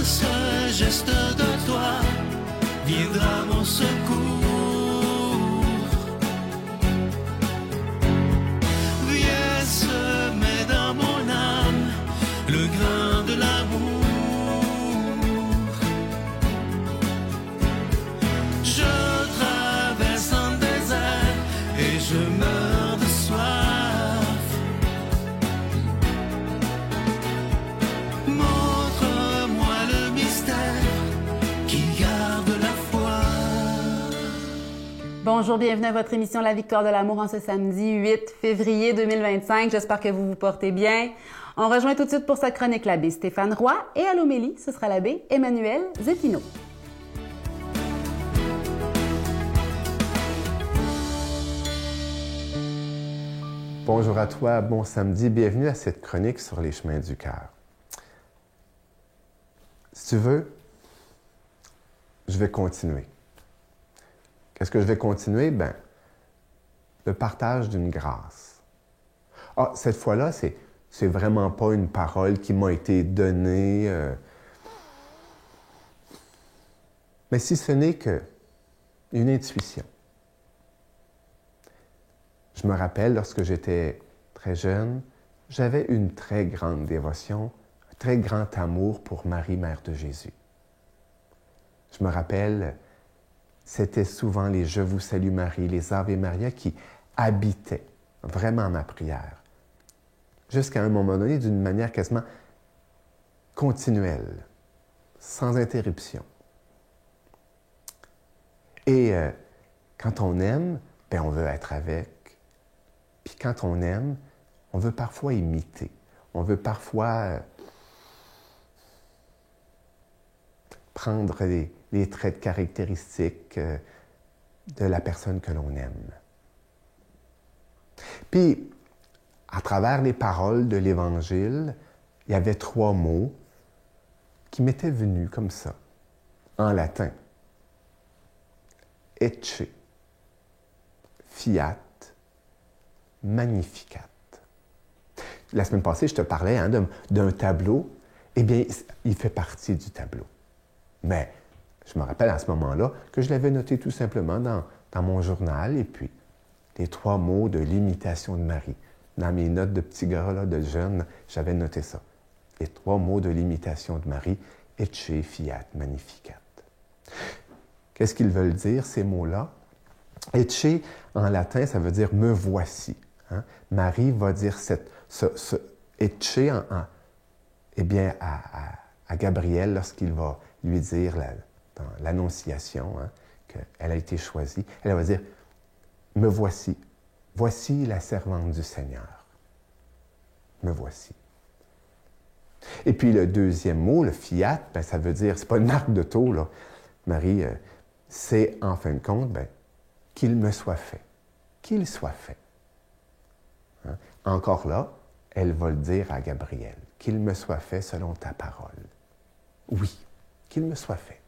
seul geste de toi viendra mon secours. Viens semer dans mon âme le grain de l'amour. Je traverse un désert et je meurs de soif. Montre-moi le mystère qui garde la foi. Bonjour, bienvenue à votre émission La Victoire de l'amour en ce samedi 8 février 2025. J'espère que vous vous portez bien. On rejoint tout de suite pour sa chronique l'abbé Stéphane Roy et à l'homélie, ce sera l'abbé Emmanuel Zeffino. Bonjour à toi, bon samedi, bienvenue à cette chronique sur les chemins du cœur. Si tu veux, je vais continuer. Qu'est-ce que je vais continuer? Ben, le partage d'une grâce. Ah, cette fois-là, c'est vraiment pas une parole qui m'a été donnée, mais si ce n'est qu'une intuition. Je me rappelle, lorsque j'étais très jeune, j'avais une très grande dévotion, un très grand amour pour Marie, Mère de Jésus. Je me rappelle, c'était souvent les « Je vous salue Marie », les « Ave Maria » qui habitaient vraiment ma prière, jusqu'à un moment donné, d'une manière quasiment continuelle, sans interruption. Et quand on aime, bien, on veut être avec. Puis quand on aime, on veut parfois imiter. On veut parfois prendre les traits caractéristiques de la personne que l'on aime. Puis, à travers les paroles de l'Évangile, il y avait 3 mots qui m'étaient venus comme ça, en latin. Ecce, fiat, Magnificat. La semaine passée, je te parlais d'un tableau. Eh bien, il fait partie du tableau. Mais je me rappelle à ce moment-là que je l'avais noté tout simplement dans mon journal. Et puis, les 3 mots de l'imitation de Marie. Dans mes notes de petit gars, là, de jeune, j'avais noté ça. Les 3 mots de l'imitation de Marie. Ecce, fiat, Magnificat. Qu'est-ce qu'ils veulent dire, ces mots-là? Ecce, en latin, ça veut dire « me voici ». Hein? Marie va dire ce ecce eh bien, à Gabriel lorsqu'il va lui dire dans l'Annonciation qu'elle a été choisie. Elle va dire « me voici, voici la servante du Seigneur. Me voici ». Et puis le deuxième mot, le fiat, ben, ça veut dire, c'est pas une marque de taux, là. Marie, c'est en fin de compte, ben, qu'il me soit fait, qu'il soit fait. Hein? Encore là, elle va le dire à Gabriel, qu'il me soit fait selon ta parole. Oui, qu'il me soit fait.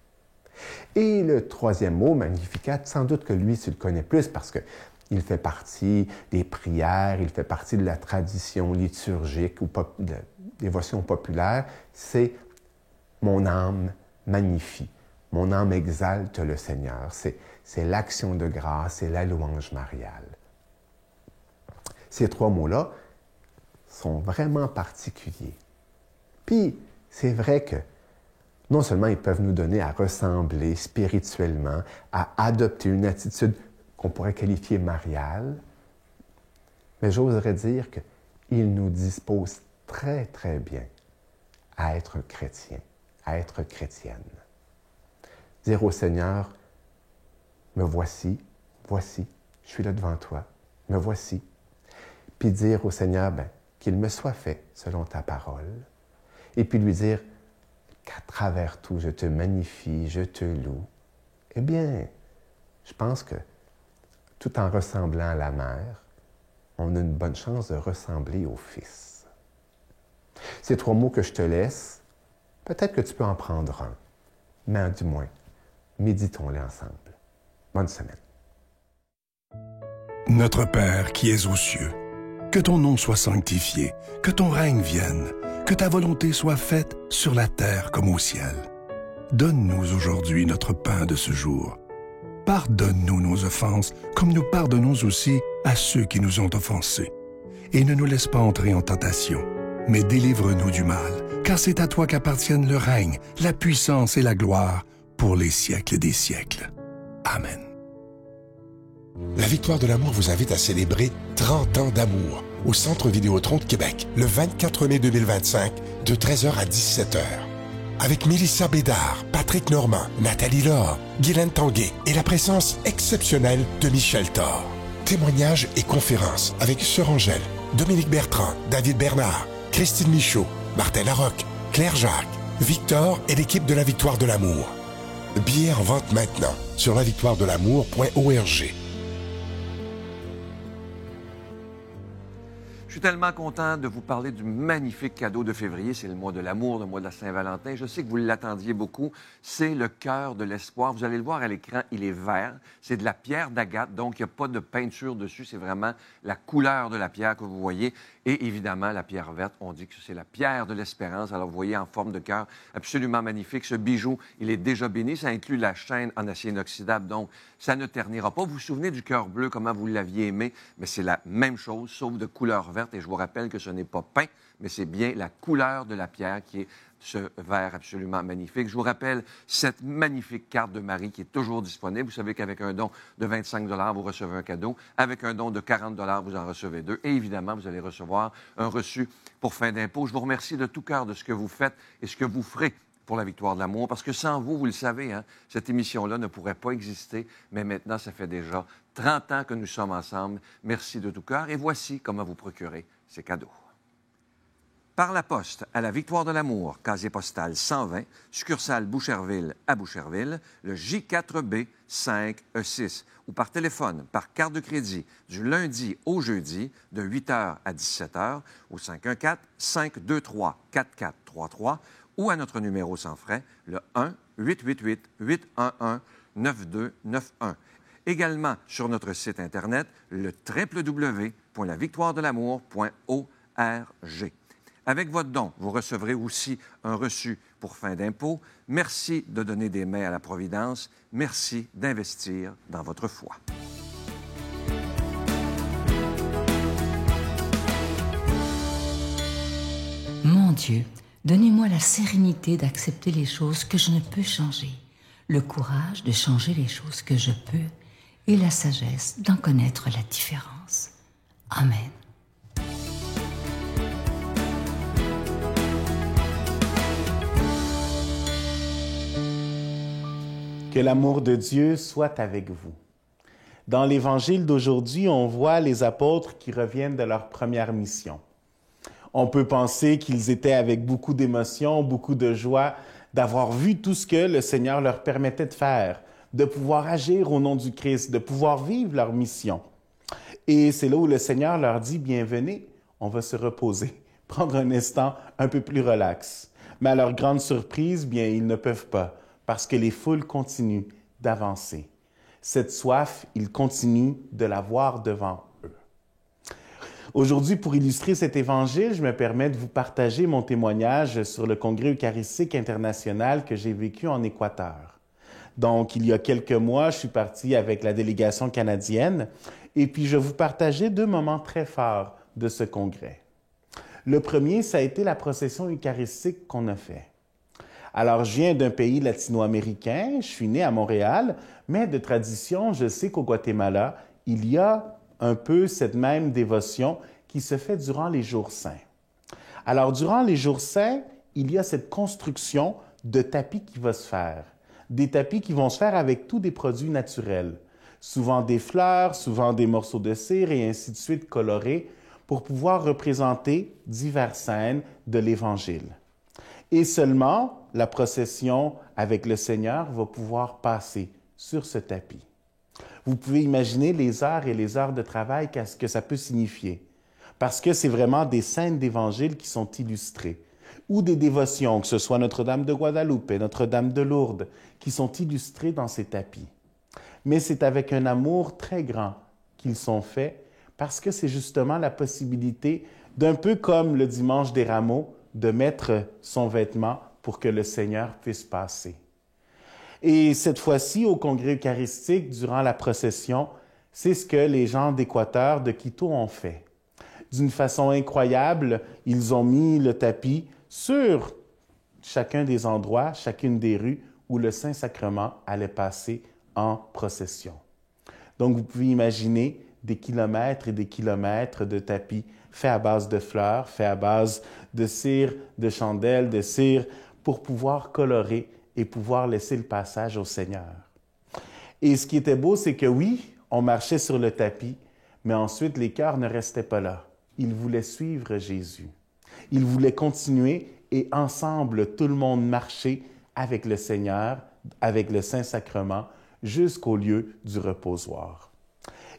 Et le troisième mot, Magnificat, sans doute que lui, tu le connais plus parce qu'il fait partie des prières, il fait partie de la tradition liturgique ou de dévotion populaire, c'est « mon âme magnifie ». Mon âme exalte le Seigneur. C'est l'action de grâce, c'est la louange mariale. Ces 3 mots-là sont vraiment particuliers. Puis, c'est vrai que non seulement ils peuvent nous donner à ressembler spirituellement, à adopter une attitude qu'on pourrait qualifier mariale, mais j'oserais dire qu'ils nous disposent très, très bien à être chrétiens, à être chrétiennes. Dire au Seigneur, me voici, voici, je suis là devant toi, me voici. Puis dire au Seigneur, ben, qu'il me soit fait selon ta parole. Et puis lui dire qu'à travers tout, je te magnifie, je te loue. Eh bien, je pense que tout en ressemblant à la mère, on a une bonne chance de ressembler au Fils. Ces 3 mots que je te laisse, peut-être que tu peux en prendre un, mais du moins, méditons-les ensemble. Bonne semaine. Notre Père qui es aux cieux, que ton nom soit sanctifié, que ton règne vienne, que ta volonté soit faite sur la terre comme au ciel. donne-nous aujourd'hui notre pain de ce jour. Pardonne-nous nos offenses, comme nous pardonnons aussi à ceux qui nous ont offensés. Et ne nous laisse pas entrer en tentation, mais délivre-nous du mal, car c'est à toi qu'appartiennent le règne, la puissance et la gloire pour les siècles des siècles. Amen. La Victoire de l'amour vous invite à célébrer 30 ans d'amour au Centre Vidéotron de Québec, le 24 mai 2025, de 13h à 17h. Avec Mélissa Bédard, Patrick Normand, Nathalie Laure, Guylaine Tanguay et la présence exceptionnelle de Michel Thor. Témoignages et conférences avec Sœur Angèle, Dominique Bertrand, David Bernard, Christine Michaud, Martin Larocque, Claire Jacques, Victor et l'équipe de la Victoire de l'amour. Billets en vente maintenant sur lavictoiredelamour.org. Je suis tellement content de vous parler du magnifique cadeau de février. C'est le mois de l'amour, le mois de la Saint-Valentin. Je sais que vous l'attendiez beaucoup. C'est le cœur de l'espoir. Vous allez le voir à l'écran, il est vert. C'est de la pierre d'agate, donc il n'y a pas de peinture dessus. C'est vraiment la couleur de la pierre que vous voyez. Et évidemment, la pierre verte, on dit que c'est la pierre de l'espérance. Alors, vous voyez, en forme de cœur, absolument magnifique. Ce bijou, il est déjà béni. Ça inclut la chaîne en acier inoxydable, donc ça ne ternira pas. Vous vous souvenez du cœur bleu, comment vous l'aviez aimé? Mais c'est la même chose, sauf de couleur verte. Et je vous rappelle que ce n'est pas peint, mais c'est bien la couleur de la pierre qui est ce vert absolument magnifique. Je vous rappelle cette magnifique carte de Marie qui est toujours disponible. Vous savez qu'avec un don de 25 $, vous recevez un cadeau. Avec un don de 40 $, vous en recevez 2. Et évidemment, vous allez recevoir un reçu pour fin d'impôt. Je vous remercie de tout cœur de ce que vous faites et ce que vous ferez pour la Victoire de l'amour, parce que sans vous, vous le savez, hein, cette émission-là ne pourrait pas exister, mais maintenant, ça fait déjà 30 ans que nous sommes ensemble. Merci de tout cœur et voici comment vous procurer ces cadeaux. Par la poste à la Victoire de l'amour, casier postal 120, succursale Boucherville à Boucherville, le J4B 5E6, ou par téléphone, par carte de crédit, du lundi au jeudi, de 8h à 17h, au 514-523-4433, ou à notre numéro sans frais, le 1-888-811-9291. Également sur notre site Internet, le www.lavictoiredelamour.org. Avec votre don, vous recevrez aussi un reçu pour fin d'impôt. Merci de donner des mains à la Providence. Merci d'investir dans votre foi. Mon Dieu, donnez-moi la sérénité d'accepter les choses que je ne peux changer, le courage de changer les choses que je peux et la sagesse d'en connaître la différence. Amen. Que l'amour de Dieu soit avec vous. Dans l'Évangile d'aujourd'hui, on voit les apôtres qui reviennent de leur première mission. On peut penser qu'ils étaient avec beaucoup d'émotion, beaucoup de joie, d'avoir vu tout ce que le Seigneur leur permettait de faire, de pouvoir agir au nom du Christ, de pouvoir vivre leur mission. Et c'est là où le Seigneur leur dit « Bienvenue, on va se reposer, prendre un instant un peu plus relax. » Mais à leur grande surprise, bien, ils ne peuvent pas, parce que les foules continuent d'avancer. Cette soif, ils continuent de la voir devant eux. Aujourd'hui, pour illustrer cet évangile, je me permets de vous partager mon témoignage sur le Congrès eucharistique international que j'ai vécu en Équateur. Donc, il y a quelques mois, je suis parti avec la délégation canadienne et puis je vous partageais 2 moments très forts de ce congrès. Le premier, ça a été la procession eucharistique qu'on a fait. Alors, je viens d'un pays latino-américain, je suis né à Montréal, mais de tradition, je sais qu'au Guatemala, il y a un peu cette même dévotion qui se fait durant les jours saints. Alors, durant les jours saints, il y a cette construction de tapis qui va se faire. Des tapis qui vont se faire avec tous des produits naturels, souvent des fleurs, souvent des morceaux de cire et ainsi de suite colorés pour pouvoir représenter diverses scènes de l'Évangile. Et seulement, la procession avec le Seigneur va pouvoir passer sur ce tapis. Vous pouvez imaginer les heures et les heures de travail, qu'est-ce que ça peut signifier. Parce que c'est vraiment des scènes d'Évangile qui sont illustrées, ou des dévotions, que ce soit Notre-Dame de Guadalupe, Notre-Dame de Lourdes, qui sont illustrées dans ces tapis. Mais c'est avec un amour très grand qu'ils sont faits, parce que c'est justement la possibilité, d'un peu comme le dimanche des rameaux, de mettre son vêtement pour que le Seigneur puisse passer. Et cette fois-ci, au Congrès eucharistique, durant la procession, c'est ce que les gens d'Équateur, de Quito, ont fait. D'une façon incroyable, ils ont mis le tapis sur chacun des endroits, chacune des rues où le Saint-Sacrement allait passer en procession. Donc, vous pouvez imaginer des kilomètres et des kilomètres de tapis faits à base de fleurs, faits à base de cire, de chandelles, de cire, pour pouvoir colorer et pouvoir laisser le passage au Seigneur. Et ce qui était beau, c'est que oui, on marchait sur le tapis, mais ensuite les cœurs ne restaient pas là. Ils voulaient suivre Jésus. Ils voulaient continuer et ensemble, tout le monde marchait avec le Seigneur, avec le Saint-Sacrement, jusqu'au lieu du reposoir.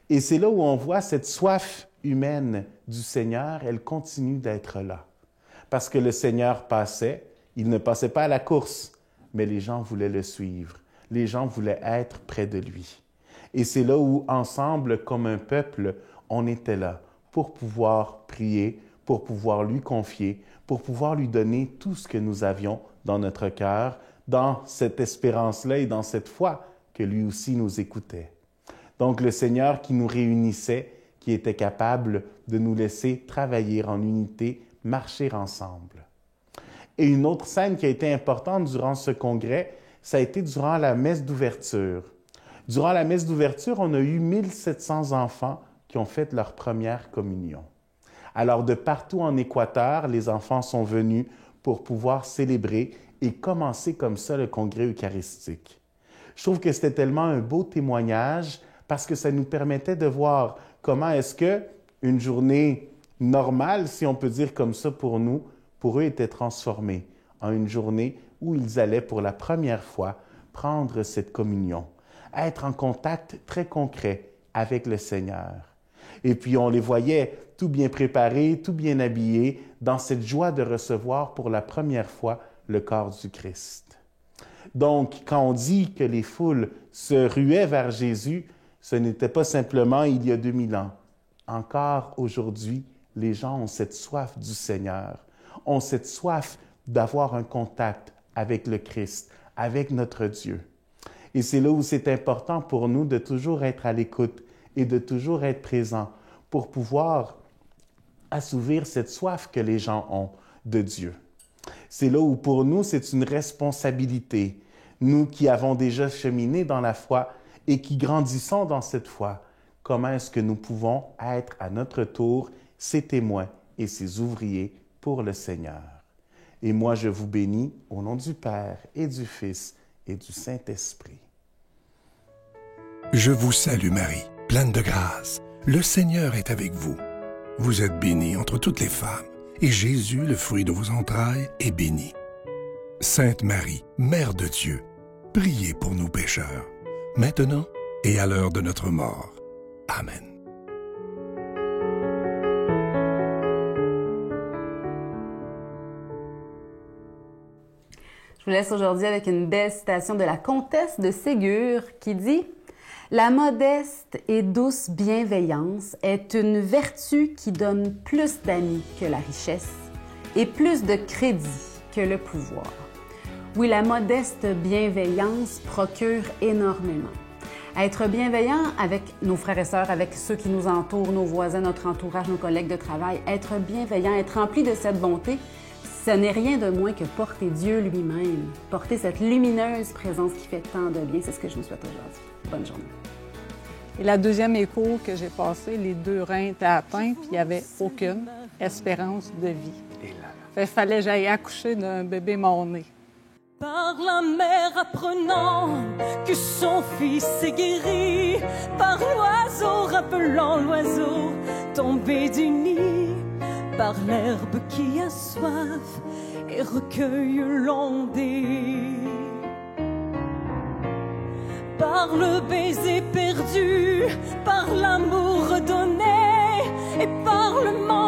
Et c'est là où on voit cette soif humaine du Seigneur, elle continue d'être là. Parce que le Seigneur passait, il ne passait pas à la course, mais les gens voulaient le suivre. Les gens voulaient être près de lui. Et c'est là où, ensemble, comme un peuple, on était là pour pouvoir prier, pour pouvoir lui confier, pour pouvoir lui donner tout ce que nous avions dans notre cœur, dans cette espérance-là et dans cette foi que lui aussi nous écoutait. Donc, le Seigneur qui nous réunissait, qui était capable de nous laisser travailler en unité, marcher ensemble. Et une autre scène qui a été importante durant ce congrès, ça a été durant la messe d'ouverture. Durant la messe d'ouverture, on a eu 1700 enfants qui ont fait leur première communion. Alors, de partout en Équateur, les enfants sont venus pour pouvoir célébrer et commencer comme ça le congrès eucharistique. Je trouve que c'était tellement un beau témoignage parce que ça nous permettait de voir comment est-ce qu'une journée normale, si on peut dire comme ça pour nous, pour eux était transformée en une journée où ils allaient pour la première fois prendre cette communion, être en contact très concret avec le Seigneur. Et puis on les voyait tout bien préparés, tout bien habillés, dans cette joie de recevoir pour la première fois le corps du Christ. Donc, quand on dit que les foules se ruaient vers Jésus, ce n'était pas simplement il y a 2000 ans. Encore aujourd'hui, les gens ont cette soif du Seigneur, ont cette soif d'avoir un contact avec le Christ, avec notre Dieu. Et c'est là où c'est important pour nous de toujours être à l'écoute et de toujours être présents pour pouvoir assouvir cette soif que les gens ont de Dieu. C'est là où pour nous, c'est une responsabilité. Nous qui avons déjà cheminé dans la foi et qui grandissons dans cette foi, comment est-ce que nous pouvons être à notre tour ses témoins et ses ouvriers pour le Seigneur? Et moi, je vous bénis au nom du Père et du Fils et du Saint-Esprit. Je vous salue Marie, pleine de grâce. Le Seigneur est avec vous. Vous êtes bénie entre toutes les femmes, et Jésus, le fruit de vos entrailles, est béni. Sainte Marie, Mère de Dieu, priez pour nous pécheurs, maintenant et à l'heure de notre mort. Amen. Je vous laisse aujourd'hui avec une belle citation de la comtesse de Ségur qui dit « La modeste et douce bienveillance est une vertu qui donne plus d'amis que la richesse et plus de crédit que le pouvoir. » Oui, la modeste bienveillance procure énormément. Être bienveillant avec nos frères et sœurs, avec ceux qui nous entourent, nos voisins, notre entourage, nos collègues de travail, être bienveillant, être rempli de cette bonté, ce n'est rien de moins que porter Dieu lui-même, porter cette lumineuse présence qui fait tant de bien. C'est ce que je vous souhaite aujourd'hui. Bonne journée. Et la deuxième écho que j'ai passée, les 2 reins étaient atteints, puis il n'y avait aucune espérance de vie. Il fallait que j'aille accoucher d'un bébé mort-né. Par la mère apprenant que son fils est guéri, par l'oiseau rappelant l'oiseau tombé du nid, par l'herbe qui a soif et recueille l'ondée, par le baiser perdu, par l'amour donné et par le manque